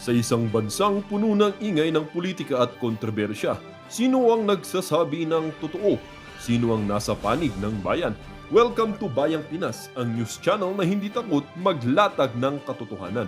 Sa isang bansang puno ng ingay ng politika at kontrobersya, sino ang nagsasabi ng totoo? Sino ang nasa panig ng bayan? Welcome to Bayang Pinas, ang news channel na hindi takot maglatag ng katotohanan.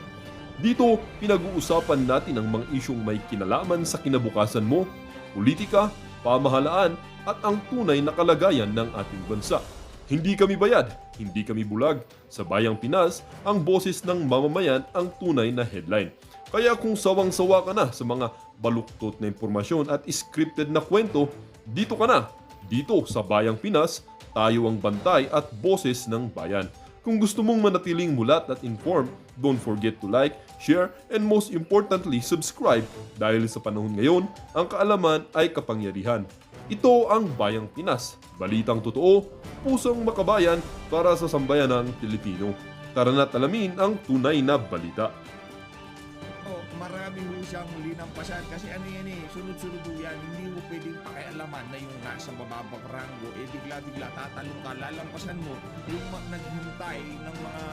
Dito, pinag-uusapan natin ang mga isyong may kinalaman sa kinabukasan mo, politika, pamahalaan, at ang tunay na kalagayan ng ating bansa. Hindi kami bayad, hindi kami bulag. Sa Bayang Pinas, ang boses ng mamamayan ang tunay na headline. Kaya kung sawang-sawa ka na sa mga baluktot na impormasyon at scripted na kwento, dito ka na. Dito sa Bayang Pinas, tayo ang bantay at boses ng bayan. Kung gusto mong manatiling mulat at informed, don't forget to like, share, and most importantly, subscribe dahil sa panahon ngayon, ang kaalaman ay kapangyarihan. Ito ang Bayang Pinas, balitang totoo, pusong makabayan para sa sambayanang Pilipino. Tara na't alamin ang tunay na balita. Marami ho siyang linampasan kasi ano yan sunod-sunod ho yan, hindi mo pwedeng pakialaman na yung nasa bababang ranggo, bigla-bigla tatalong ka, lalampasan mo yung naghintay ng mga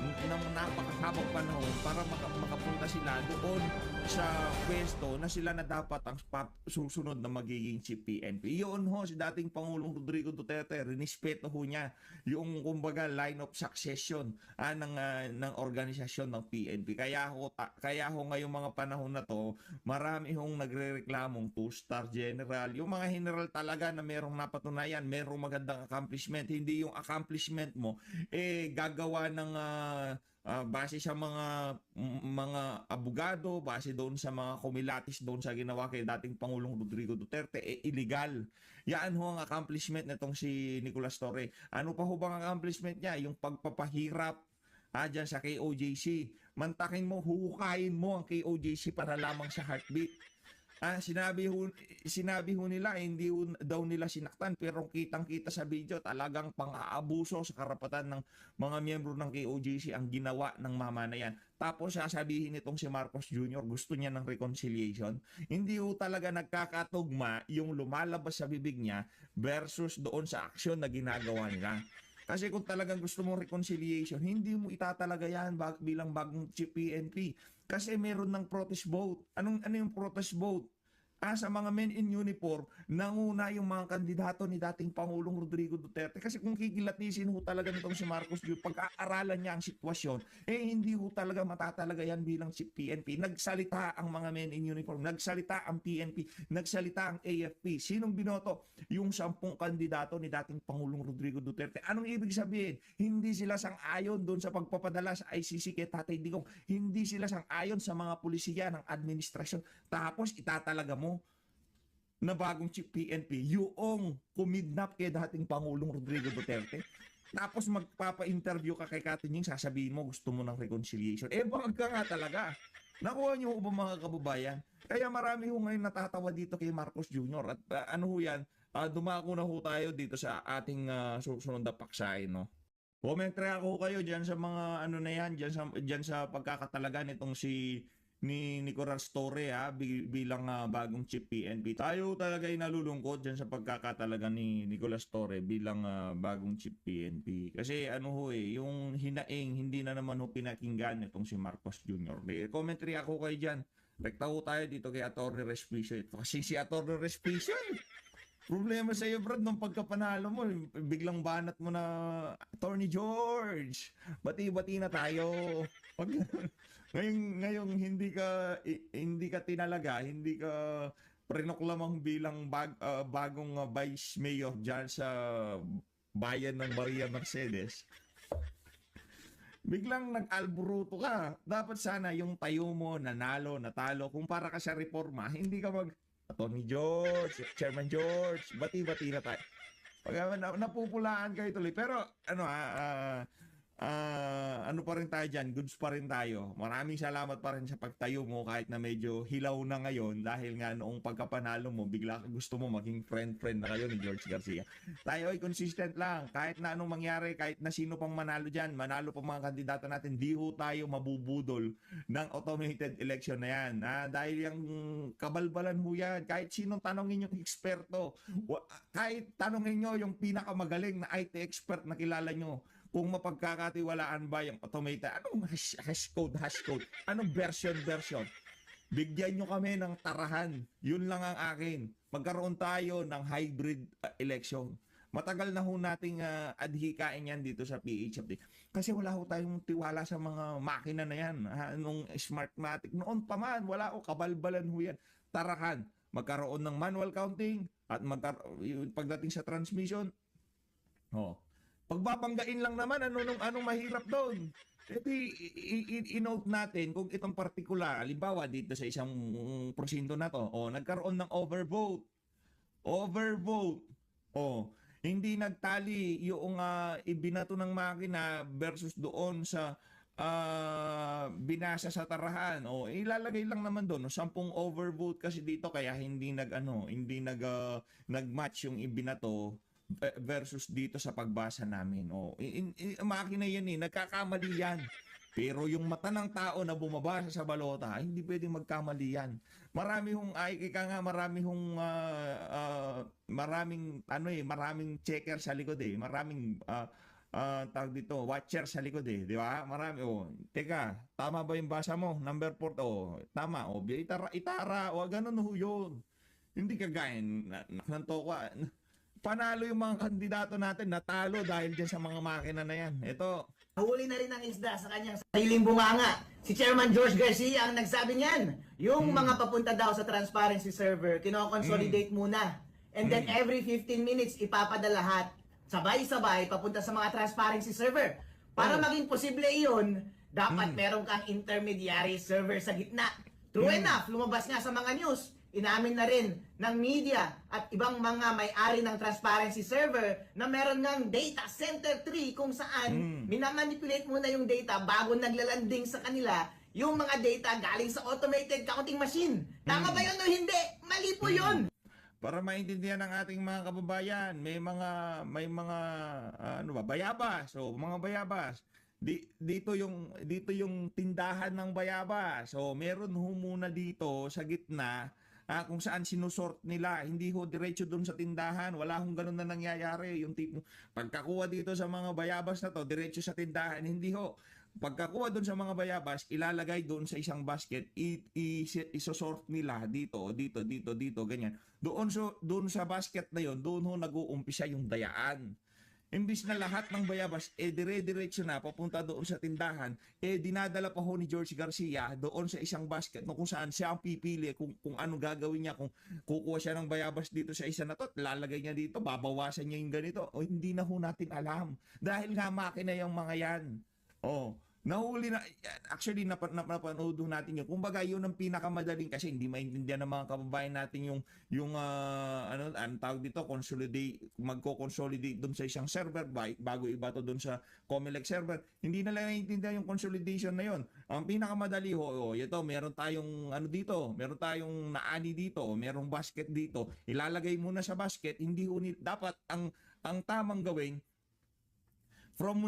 ng napakahabang panahon para makapunta sila doon sa pwesto na sila na dapat ang susunod na magiging chief PNP. Yun ho, si dating Pangulong Rodrigo Duterte, rinispeto ho niya yung kumbaga line of succession ng organisasyon ng PNP. Kaya ho ngayong mga panahon na to, marami hong nagrereklamong two-star general. Yung mga general talaga na merong napatunayan, merong magandang accomplishment. Hindi yung accomplishment mo gagawa ng base sa mga abogado, base doon sa mga kumilatis doon sa ginawa kay dating Pangulong Rodrigo Duterte, illegal. Yan ho ang accomplishment nitong si Nicolas Torre. Ano pa ho bang accomplishment niya? Yung pagpapahirap dyan sa KOJC. Mantakin mo, huhukayin mo ang KOJC para lamang sa heartbeat. Sinabi ho nila, hindi daw nila sinaktan, pero kitang-kita sa video, talagang pang-aabuso sa karapatan ng mga miyembro ng KOJC ang ginawa ng mama na yan. Tapos sasabihin nitong si Marcos Jr., gusto niya ng reconciliation. Hindi ho talaga nagkakatugma yung lumalabas sa bibig niya versus doon sa aksyon na ginagawa nila. Kasi kung talagang gusto mong reconciliation, hindi mo itatalaga yan bilang bagong chief PNP. Kasi meron ng protest vote. Ano yung protest vote? Sa mga men in uniform, nanguna yung mga kandidato ni dating Pangulong Rodrigo Duterte. Kasi kung kikilatisin ho talaga nitong si Marcos Jr., pag-aaralan niya ang sitwasyon, hindi ho talaga matatalaga yan bilang si PNP. Nagsalita ang mga men in uniform, nagsalita ang PNP, nagsalita ang AFP. Sinong binoto? Yung 10 kandidato ni dating Pangulong Rodrigo Duterte. Anong ibig sabihin? Hindi sila sang-ayon doon sa pagpapadala sa ICC kay Tatay Digong. Hindi sila sang-ayon sa mga pulisiya ng administrasyon. Tapos itatalaga mo na bagong chief PNP yung kumidnap kay dating Pangulong Rodrigo Duterte. Tapos magpapa-interview ka kay Katinying, sasabihin mo gusto mo ng reconciliation. Baka ka nga talaga. Nakuha niyo ba mga kababayan? Kaya marami ho ngayon natatawa dito kay Marcos Jr. At ano ho yan, dumako na ho tayo dito sa ating susunod na paksain, no? Comment ako kayo diyan sa mga ano na yan, diyan sa pagkakatalaga nitong si ni Nicolas Torre bilang bagong chief PNP. Tayo talaga ay nalulungkot diyan sa pagkakatalaga ni Nicolas Torre bilang bagong chief PNP. Kasi yung hinaing hindi na naman ho pinakinggan nitong si Marcos Jr. Commentary ako kayo diyan. Rekta ho tayo dito kay Atty. Respicio. Kasi si Atty. Respicio problema sa iyo, Brad, nung pagkapanalo mo, biglang banat mo na Attorney George. Bati-bati na tayo. Pag, ngayon hindi ka tinalaga, hindi ka prinoklamang bilang bagong vice mayor diyan sa bayan ng Maria Mercedes. Biglang nag-alburuto ka. Dapat sana yung tayo mo, nanalo, natalo. Kung para ka sa reforma, hindi ka Attorney George, Chairman George, bati-bati na tayo. Pag napupulaan kayo tuloy. Pero ano pa rin tayo dyan, goods pa rin tayo. Maraming salamat pa rin sa pagtayo mo kahit na medyo hilaw na ngayon dahil nga noong pagkapanalo mo, bigla gusto mo maging friend na kayo ni George Garcia. Tayo ay consistent lang. Kahit na anong mangyari, kahit na sino pang manalo dyan, manalo pang mga kandidato natin, di ho tayo mabubudol ng automated election na yan. Dahil yung kabalbalan ho yan, kahit sinong tanongin yung eksperto, kahit tanongin nyo yung pinakamagaling na IT expert na kilala nyo, kung mapagkakatiwalaan ba yung automated, anong hash code, anong version, Bigyan nyo kami ng tarahan. Yun lang ang akin. Magkaroon tayo ng hybrid election. Matagal na ho nating adhikain yan dito sa PHFD. Kasi wala ho tayong tiwala sa mga makina na yan. Nung Smartmatic. Noon pa man, wala ho. Kabalbalan ho yan. Tarahan. Magkaroon ng manual counting at pagdating sa transmission, pagbabanggain lang naman, anong mahirap doon? Edi, i-note natin kung itong particular, halimbawa dito sa isang prosinto na to, nagkaroon ng overvote. Hindi nagtali yung ibinato ng makina versus doon sa binasa sa tarahan. Ilalagay lang naman doon, 10 overvote kasi dito kaya hindi nag-match yung ibinato versus dito sa pagbasa namin. Makina yan nagkakamali yan. Pero yung mata ng tao na bumabasa sa balota, hindi pwedeng magkamali yan. Marami hong maraming checker sa likod Maraming tawag dito, watcher sa likod di ba? Marami teka, tama ba yung basa mo? Number 4 tama itara ganun ho yun. Hindi kagaya nanto ko panalo yung mga kandidato natin, natalo dahil dyan sa mga makina na yan. Ito. Huli na rin ang isda sa kanyang sariling bunganga. Si Chairman George Garcia ang nagsabi niyan. Yung mga papunta daw sa transparency server, kino-consolidate muna. And then every 15 minutes, ipapadala lahat. Sabay-sabay, papunta sa mga transparency server. Para maging posible iyon, dapat meron kang intermediary server sa gitna. True enough, lumabas nga sa mga news. Inamin na rin ng media at ibang mga may-ari ng transparency server na meron ng data center tree kung saan minamanipulate muna yung data bago naglalanding sa kanila yung mga data galing sa automated counting machine. Tama ba yun o hindi? Mali po yun! Para maintindihan ng ating mga kababayan, may mga bayabas. So, mga bayabas. Dito yung tindahan ng bayabas. So, meron ho muna dito sa gitna kung saan sinusort nila, hindi ho diretso doon sa tindahan, wala hong ganun na nangyayari, yung tipo, pagkakuha dito sa mga bayabas na to, diretso sa tindahan, hindi ho. Pagkakuha doon sa mga bayabas, ilalagay doon sa isang basket, isosort nila dito, ganyan. Doon sa basket na yon, doon ho nag-uumpisa yung dayaan. Imbis na lahat ng bayabas, dire-diretso na, papunta doon sa tindahan, dinadala pa ho ni George Garcia doon sa isang basket kung saan siya ang pipili kung ano gagawin niya, kung kukuha siya ng bayabas dito sa isa na to, lalagay niya dito, babawasan niya yung ganito. Hindi na ho natin alam. Dahil nga makina yung mga yan. Nahuli na, actually napanood natin yun. Kumbaga yun ang pinakamadaling kasi hindi maintindihan ng mga kababayan natin yung tawag dito, magko-consolidate doon sa isang server bago iba to doon sa Comelec server. Hindi na lang naiintindihan yung consolidation na yun. Ang pinakamadali ito, meron tayong meron tayong naani dito, merong basket dito. Ilalagay muna sa basket, hindi dapat ang tamang gawin from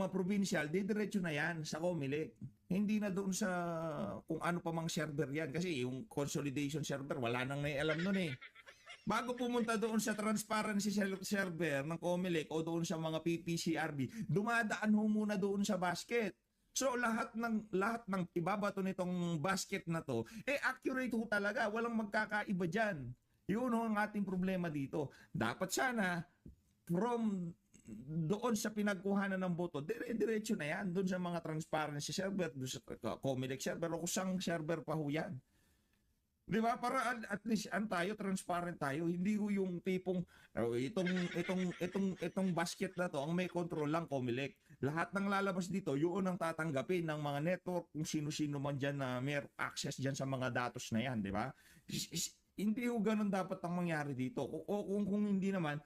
provincial, diretso na yan sa Comelec. Hindi na doon sa kung ano pa mang server yan. Kasi yung consolidation server, wala nang naialam nun Bago pumunta doon sa transparency server ng Comelec o doon sa mga PPCRB, dumadaan ho muna doon sa basket. So lahat ng ibabato nitong basket na to, accurate ho talaga. Walang magkakaiba dyan. Yun ho ang ating problema dito. Dapat sana from doon sa pinagkuhanan ng boto, diretso na yan doon sa mga transparency server, doon sa Comelec server o kusang server pa ho yan. Di ba? Para at least transparent tayo. Hindi ho yung tipong itong basket na to, ang may control lang Comelec. Lahat ng lalabas dito, yun ang tatanggapin ng mga network, kung sino-sino man dyan na may access dyan sa mga datos na yan, di ba? Hindi ho ganun dapat ang mangyari dito. O kung hindi naman,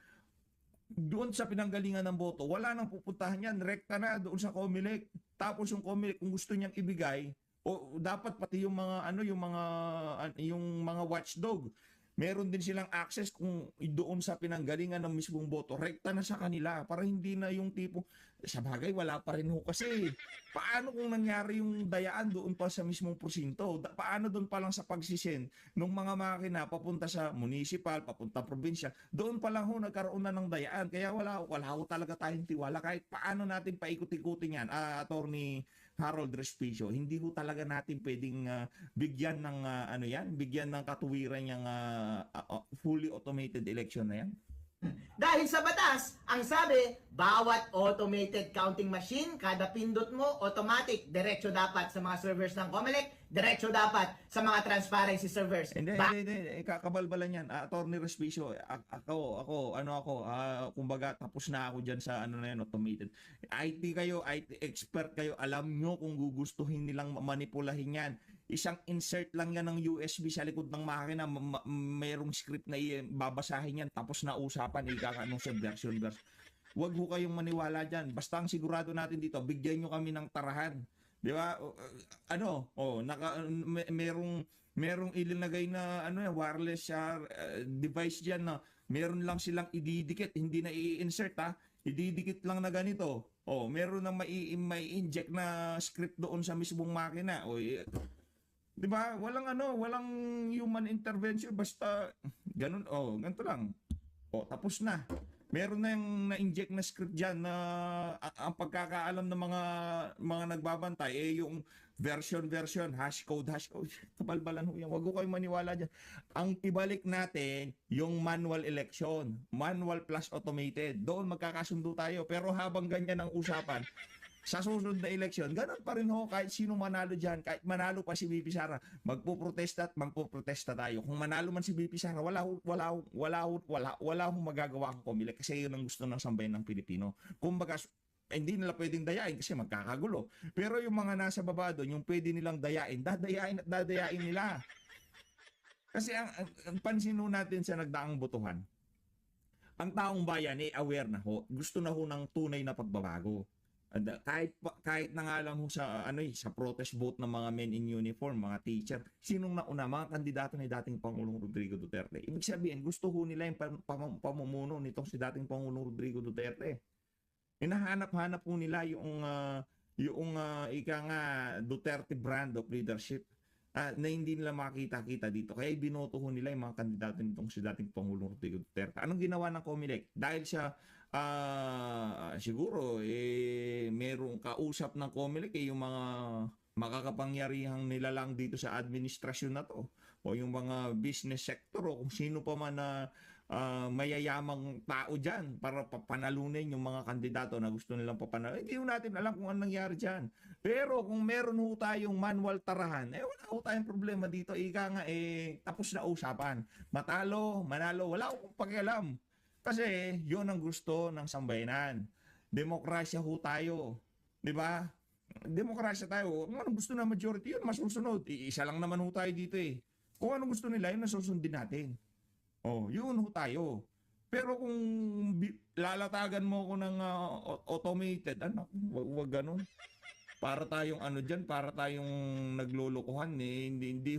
doon sa pinanggalingan ng boto, wala nang pupuntahan yan, rekta na doon sa Comelec. Tapos yung Comelec kung gusto niyang ibigay, o dapat pati yung mga watchdog, meron din silang access kung doon sa pinanggalingan ng mismong boto, rekta na sa kanila para hindi na yung tipo, sa bagay wala pa rin ho kasi. Paano kung nangyari yung dayaan doon pa sa mismong porsinto? Paano doon pa lang sa pagsisend ng mga makina papunta sa municipal, papunta probinsya, doon pa lang ho nagkaroon na ng dayaan. Kaya wala ho talaga tayong tiwala kahit paano natin paikot-ikutin yan, Attorney Harold Respicio, hindi ho talaga natin pwedeng bigyan ng bigyan ng katuwiran yung fully automated election na yan. Dahil sa batas, ang sabi, bawat automated counting machine, kada pindot mo, automatic, diretso dapat sa mga servers ng COMELEC, diretso dapat sa mga transparency servers. Hindi, kakabalbalan yan. Attorney Respicio, kumbaga tapos na ako dyan sa automated. IT kayo, IT expert kayo, alam nyo kung gugustuhin nilang manipulahin yan. Isang insert lang yan ng USB sa likod ng makina, mayroong script na babasahin yan, tapos na usapan, anong subversion. Huwag ho kayong maniwala dyan. Basta ang sigurado natin dito, bigyan nyo kami ng tarahan. Di ba? Merong ilinagay na wireless device diyan na meron lang silang ididikit, hindi na i-insert ididikit lang na ganito. Meron nang mai-inject na script doon sa mismong makina. Di ba? Walang human intervention, basta ganun, ganito lang. Tapos na. Meron na yung na-inject na script diyan na ang pagkakaalam ng mga nagbabantay yung version, hash code. Kabalbalan ho yan. Wag ko kayo maniwala diyan. Ang ibalik natin yung manual election, manual plus automated. Doon magkakasundo tayo. Pero habang ganyan ang usapan, sa susunod na eleksyon, ganun pa rin ho, kahit sino manalo dyan, kahit manalo pa si BP Sara, magpuprotesta tayo. Kung manalo man si BP Sara, wala akong magagawa ang COMELEC kasi yun ang gusto ng sambayan ng Pilipino. Kumbaga, hindi nila pwedeng dayain kasi magkakagulo. Pero yung mga nasa baba doon, yung pwede nilang dayain, dadayain nila. Kasi ang pansin natin sa nagdaang botohan, ang taong bayan aware na ho, gusto na ho ng tunay na pagbabago. Kahit na nga lang sa sa protest vote ng mga men in uniform, mga teacher, sinong nauna, mga kandidato ni dating Pangulong Rodrigo Duterte. Ibig sabihin, gusto ho nila yung pamumuno nitong si dating Pangulong Rodrigo Duterte. Hinahanap-hanap po nila yung Duterte brand of leadership na hindi nila makita-kita dito. Kaya binoto ho nila yung mga kandidato nitong si dating Pangulong Rodrigo Duterte. Anong ginawa ng COMELEC? Dahil siya siguro merong kausap ng COMELEC yung mga makakapangyarihang nilalang dito sa administrasyon na to o yung mga business sector o kung sino pa man na mayayamang tao dyan para panalunin yung mga kandidato na gusto nilang papanalunin. Hindi natin alam kung anong nangyari dyan. Pero kung meron ho tayong manual tarahan, wala ho tayong problema dito. Tapos na usapan. Matalo, manalo, wala akong pakialam. Kasi yun ang gusto ng sambayanan. Demokrasya ho tayo. Di ba? Demokrasya tayo. Kung anong gusto ng majority, yun masusunod. Isa lang naman ho tayo dito Kung anong gusto nila, yun nasusundin natin. Yun ho tayo. Pero kung lalatagan mo ko ng automated, wag ganun. Para tayong para tayong naglulukuhan hindi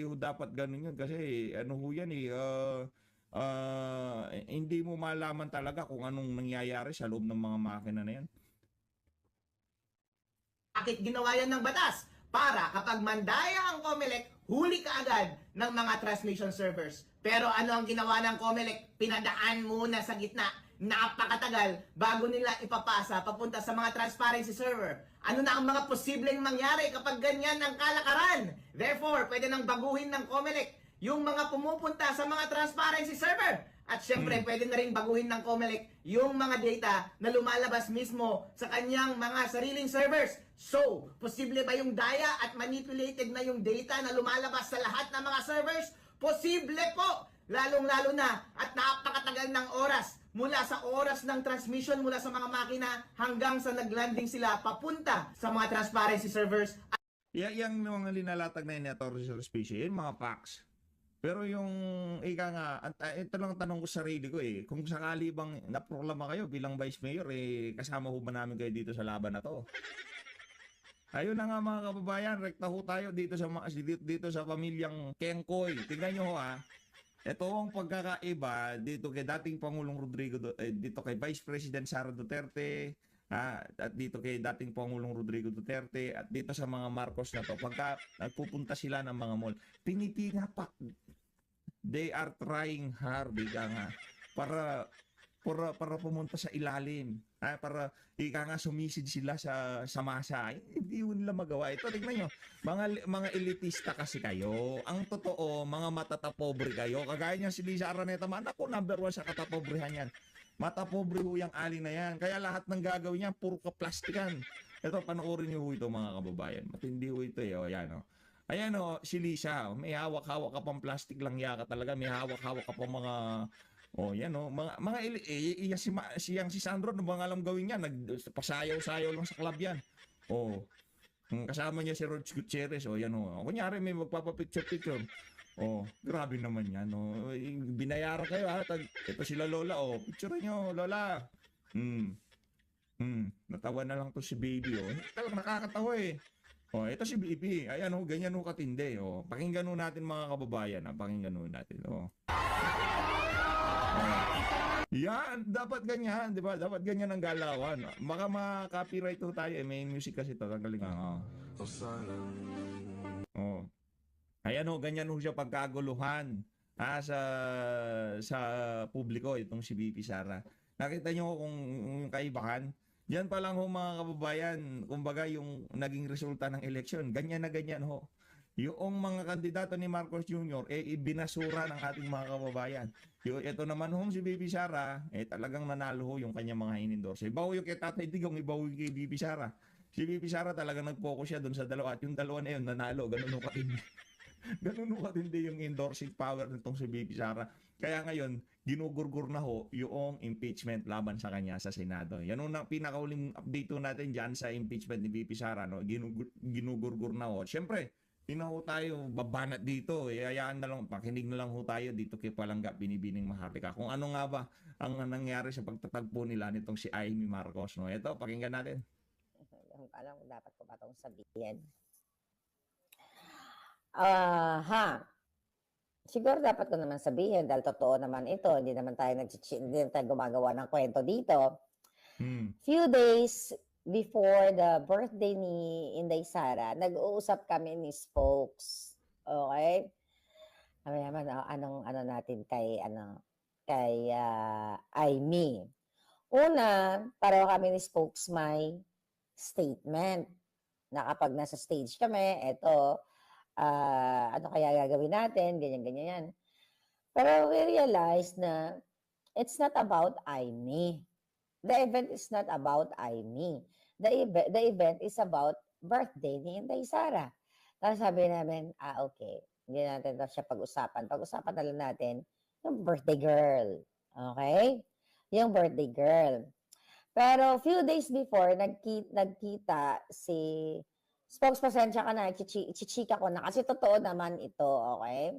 ho dapat ganun yun kasi ho yan hindi mo malaman talaga kung anong nangyayari sa loob ng mga makina na yan. Bakit ginawa yan ng batas? Para kapag mandaya ang COMELEC, huli ka agad ng mga transmission servers. Pero ano ang ginawa ng COMELEC? Pinadaan muna sa gitna. Napakatagal bago nila ipapasa papunta sa mga transparency server. Ano na ang mga posibleng mangyari kapag ganyan ang kalakaran? Therefore, pwede nang baguhin ng COMELEC yung mga pumupunta sa mga transparency server. At syempre, pwede na rin baguhin ng COMELEC yung mga data na lumalabas mismo sa kanyang mga sariling servers. So, posible ba yung daya at manipulated na yung data na lumalabas sa lahat ng mga servers? Posible po! Lalong-lalo na at napakatagal ng oras mula sa oras ng transmission mula sa mga makina hanggang sa naglanding sila papunta sa mga transparency servers. Yung mga linalatag na Attorney Respicio, yun mga facts. Pero yung ito lang tanong ko sa sarili ko kung sakali bang naproklama kayo bilang Vice Mayor, kasama ho ba namin kayo dito sa laban na to? Ayun na nga mga kababayan, rekta ho tayo dito sa pamilyang Kengkoy. Tingnan nyo ho ito ang pagkakaiba dito kay dating Pangulong Rodrigo, dito kay Vice President Sara Duterte, at dito kay dating Pangulong Rodrigo Duterte, at dito sa mga Marcos na to. Pagka nagpupunta sila ng mga mall, tinitinga pa. They are trying hard, para para pumunta sa ilalim. Para ika nga sumisid sila sa masa. Hindi yun nila magawa. Ito, tignan nyo. Mga elitista kasi kayo. Ang totoo, mga matatapobre kayo. Kagaya niya si Lisa Araneta man. Ako, number 1 sa katapobrehan yan. Matapobre ho yung ali na yan. Kaya lahat ng gagawin niya, puro kaplastikan. Ito, panoorin niyo ho ito mga kababayan. Matindi ho ito. Ayan o. Ayan o, si Lisa. May hawak-hawak ka pang plastic lang yaka talaga. May hawak-hawak ka pang mga... yan si Sandro, ano bang alam gawin niya? Nagpasayaw-sayaw lang sa club yan. Kasama niya si Rod Gutierrez. Yan kunyari may magpapapicture-picture. Grabe naman yan. Binayaran kayo ha. Ito sila Lola. Picture niyo, Lola. Natawa na lang to si Baby. Talagang nakakatawa eh. Ito si Baby. Ayan ganyan katindi. Pakinggan natin mga kababayan. Pakinggan natin. Yan, dapat ganyan, di ba? Dapat ganyan ang galawan. Baka ma-copyright tayo. May music kasi ito. Tanggalin ka. Ayan ganyan siya pagkaguluhan sa publiko itong si BP Sara. Nakita nyo kung yung kaibahan? Yan pa lang mga kababayan, kumbaga yung naging resulta ng eleksyon. Ganyan na ganyan Yung mga kandidato ni Marcos Jr. Ibinasura ng ating mga kababayan. Ito naman si Bibi Sara, talagang nanalo yung kanyang mga inendorse. Ibaw yung kay Tatay Digong, ibaw yung kay Bibi Sara. Si Bibi Sara talagang nag-focus siya doon sa dalawa at yung dalawa na yun nanalo, ganun katindi. Ganun katindi yung endorsing power nitong si Bibi Sara. Kaya ngayon, ginugurgur na yung impeachment laban sa kanya sa Senado. Yan ang pinakauling update natin dyan sa impeachment ni Bibi Sara. Ginugurgur na Siyempre, tayo babanat dito. Hayaan na lang, pakinig na lang tayo dito kay Palangga Binibining Maharlika. Kung ano nga ba ang nangyari sa pagtatagpo nila nitong si Amy Marcos. Ito, pakinggan natin. Alam ko dapat ko ba itong sabihin. Siguro dapat ko naman sabihin dahil totoo naman ito. Hindi naman tayo gumagawa ng kwento dito. Few days before the birthday ni Inday Sara, nag-uusap kami ni Spokes. Okay? Kami naman, anong natin kay Amy. Una, pareho kami ni Spokes may statement na kapag nasa stage kami, ano kaya gagawin natin, ganyan-ganyan yan. Pero we realized na it's not about Amy. The event is not about Amy. The event is about birthday ni Inday Sara. Tapos sabi namin, okay, hindi natin siya pag-usapan. Pag-usapan na lang natin yung birthday girl. Okay? Yung birthday girl. Pero few days before, nagkita si Spokes, pasensya ka na, chichika ko na. Kasi totoo naman ito, okay?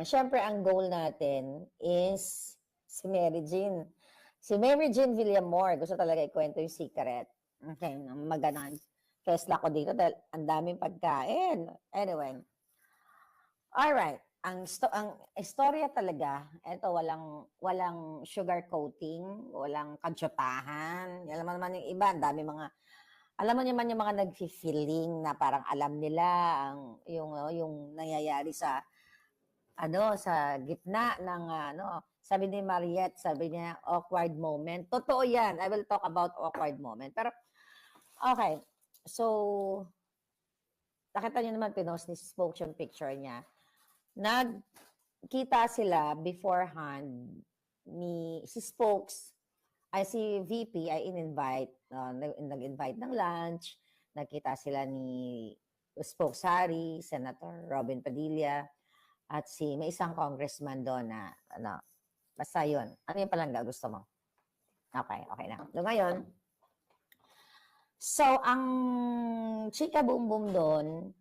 Siyempre, ang goal natin is si Mary Jean. Si Mary Jean Villamor, gusto talaga ikwento yung secret. Okay, maganan. Fesla ko dito dahil ang daming pagkain. Anyway. Alright. Ang istorya talaga, ito walang sugar coating, walang kadyotahan. Alam mo naman yung iba, alam mo naman yung mga nag-feeling na parang alam nila yung nangyayari sa gitna ng sabi ni Mariette, sabi niya awkward moment. Totoo yan. I will talk about awkward moment. Pero okay. So nakita niyo naman pinost ni Spokes yung picture niya. Nagkita sila beforehand ni si Spokes ay si VP ay nag-invite ng lunch. Nagkita sila ni Spokes Harry, Senator Robin Padilla, at may isang congressman doon na basta yun. Ano yung Palangga gusto mo? Okay na. So ngayon, so ang chika boom boom doon,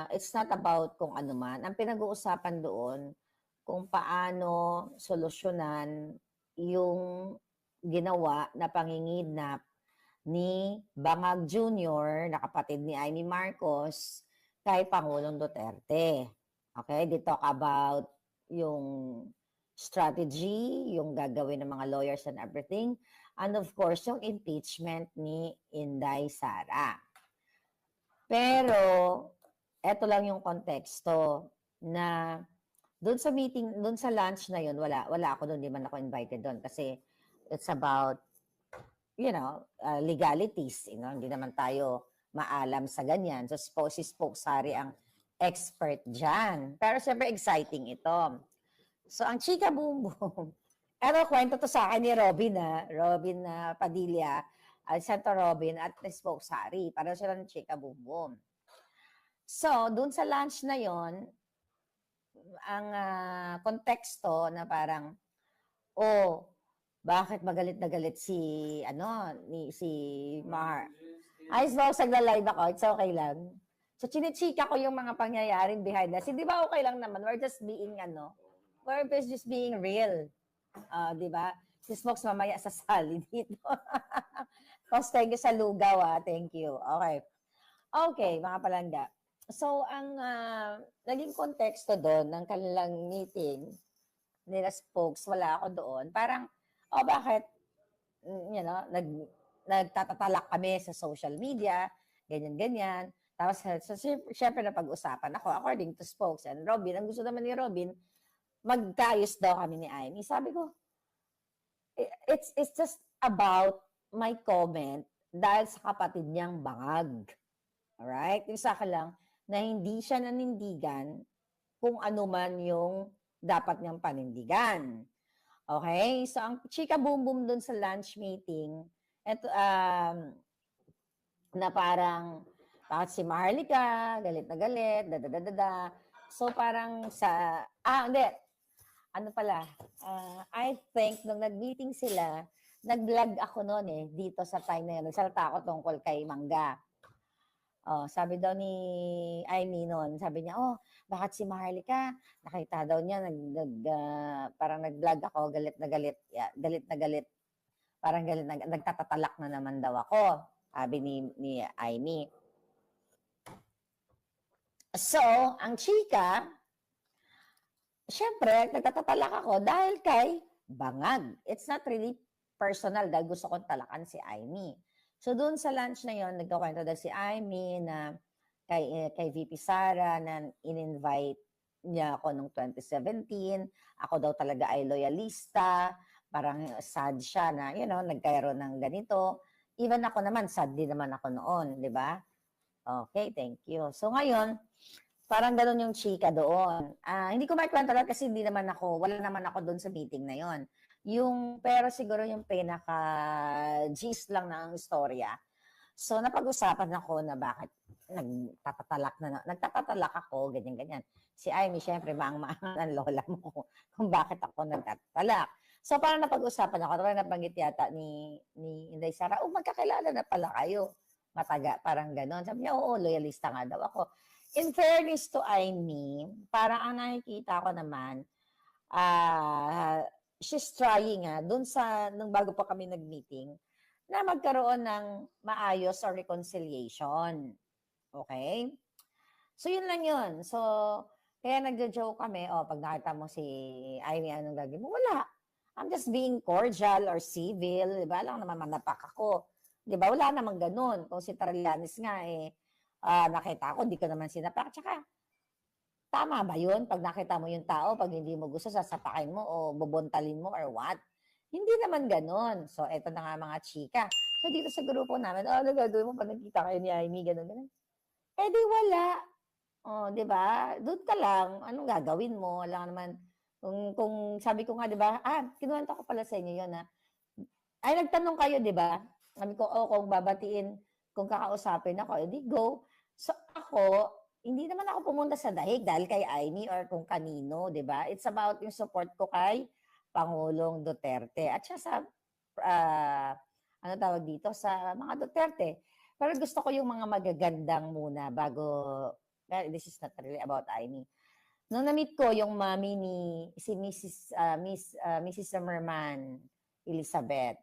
it's not about kung ano man. Ang pinag-uusapan doon, kung paano solusyonan yung ginawa na pangingidnap ni Bangag Jr., na kapatid ni Amy Marcos, kay Pangulong Duterte. Okay? They talk about yung strategy, yung gagawin ng mga lawyers and everything, and of course, yung impeachment ni Inday Sara. Pero, eto lang yung konteksto na doon sa meeting, doon sa lunch na yun, wala ako doon, hindi man ako invited doon kasi it's about, legalities, hindi naman tayo maalam sa ganyan. So, si Spokesari ang expert dyan. Pero siyempre, exciting ito. So, ang Chika Boom Boom, kwento to sa akin ni Robin Padilla, Santo Robin at Spokesari. Para sila ng Chika Boom Boom. So, doon sa lunch na yon, ang konteksto na parang, bakit magalit na galit si Mar? Ay, nagla-live ako. It's okay lang. So, chinichika ko yung mga pangyayaring behind us. Hindi ba okay lang naman? We're just being real. Di ba? Si Smokes mamaya sasali dito. Tapos, thank you sa lugaw, Thank you. Okay. Okay, mga palangga. So, ang naging konteksto doon ng kanilang meeting nila Spokes, wala ako doon. Parang, bakit, nagtatatalak kami sa social media, ganyan-ganyan. Tapos, syempre napag-usapan ako, according to Spokes and Robin. Ang gusto naman ni Robin, magkaayos daw kami ni Amy. Sabi ko, it's just about my comment dahil sa kapatid niyang bangag. Alright? Yung sa akin lang, na hindi siya nanindigan kung ano man yung dapat niyang panindigan. Okay? So, ang Chika Boom Boom dun sa lunch meeting, eto, na parang, bakit si Maharlika, galit na galit, So, parang hindi. Ano pala, I think, nung nag-meeting sila, nag-vlog ako noon dito sa time na yun. Nagsalita ako tungkol kay Mangga. Sabi daw ni Amy noon, sabi niya, bakit si Maharlika? Nakita daw niya, parang nag-vlog ako, galit na galit. Yeah, galit na galit. Parang galit na, nagtatatalak na naman daw ako. Sabi ni Amy. So, ang chika, syempre, nagtatatalak ako dahil kay bangag. It's not really personal dahil gusto kong talakan si Amy. So, doon sa lunch na yon, nagkakwento daw si Amy na kay VP Sara na in-invite niya ako noong 2017. Ako daw talaga ay loyalista. Parang sad siya na, nagkaroon ng ganito. Even ako naman, sad din naman ako noon, di ba? Okay, thank you. So, ngayon, parang ganun yung chika doon. Hindi ko maikwento lahat kasi wala naman ako doon sa meeting na yon. Pero siguro yung pinaka-gist lang ng istorya. So, napag-usapan ako na bakit nagtatatalak ako, ganyan-ganyan. Si Amy, syempre, maang-maangan ang lola mo kung bakit ako nagtatatalak. So, parang napag-usapan ako, parang nabanggit yata ni Inday Sara, magkakilala na pala kayo. Mataga, parang gano'n. Sabi niya, oo, loyalista nga daw ako. In fairness to Amy, parang ang nakikita ko naman, she's trying nung bago pa kami nag-meeting, na magkaroon ng maayos or reconciliation. Okay? So, yun lang yun. So, kaya nagjo-joke kami, pag nakita mo si Amy, anong gagawin mo? Wala. I'm just being cordial or civil. Diba? Lang naman manapak ako. Diba? Wala namang ganun. Kung si Trillanes nga, nakita ko, di ko naman sinapak. Tsaka, tama ba yun? Pag nakita mo yung tao, pag hindi mo gusto, sasapakin mo o bubontalin mo or what? Hindi naman ganon. So, eto na nga mga chika. So, dito sa grupo namin, ano gagawin mo pag nakita kayo ni Amy, ganon. Di wala. Di ba? Doon ka lang. Anong gagawin mo? Wala naman. Kung sabi ko nga, di ba? Kinuwento ko pala sa inyo yun, Ay, nagtanong kayo, di ba? Sabi ko, kung babatiin, kung kakausapin ako, edi go. So, ako, hindi naman ako pumunta sa dahig dahil kay Amy or kung kanino, di ba? It's about yung support ko kay Pangulong Duterte. At siya sa, tawag dito, sa mga Duterte. Pero gusto ko yung mga magagandang muna bago, this is not really about Amy. Nung na-meet ko yung mami ni Mrs. Zimmerman, Elizabeth,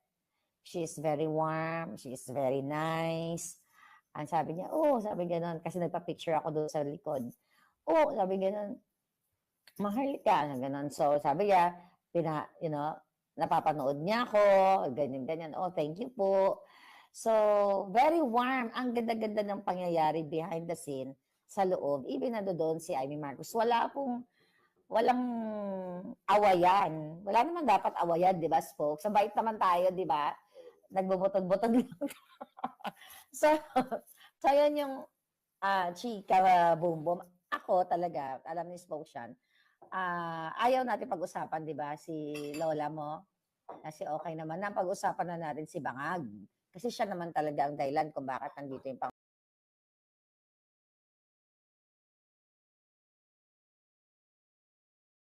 she is very warm, she is very nice. Ang sabi niya, sabi gano'n, kasi nagpa-picture ako doon sa likod. Sabi gano'n, Maharlika, gano'n. So, sabi niya, napapanood niya ako, ganyan. Thank you po. So, very warm. Ang ganda-ganda ng pangyayari behind the scene sa loob. Even na doon si Amy Marcos. Wala walang awayan. Wala naman dapat awayan, di ba, Spoke? Sa bait naman tayo, di ba? Nagbubutod-butod lang. So, so yun yung chika, boom, boom. Ako talaga, alam ni Spoke yan, ayaw natin pag-usapan, di ba, si lola mo. Kasi okay naman na pag-usapan na natin si Bangag. Kasi siya naman talaga ang dahilan kung bakit nandito yung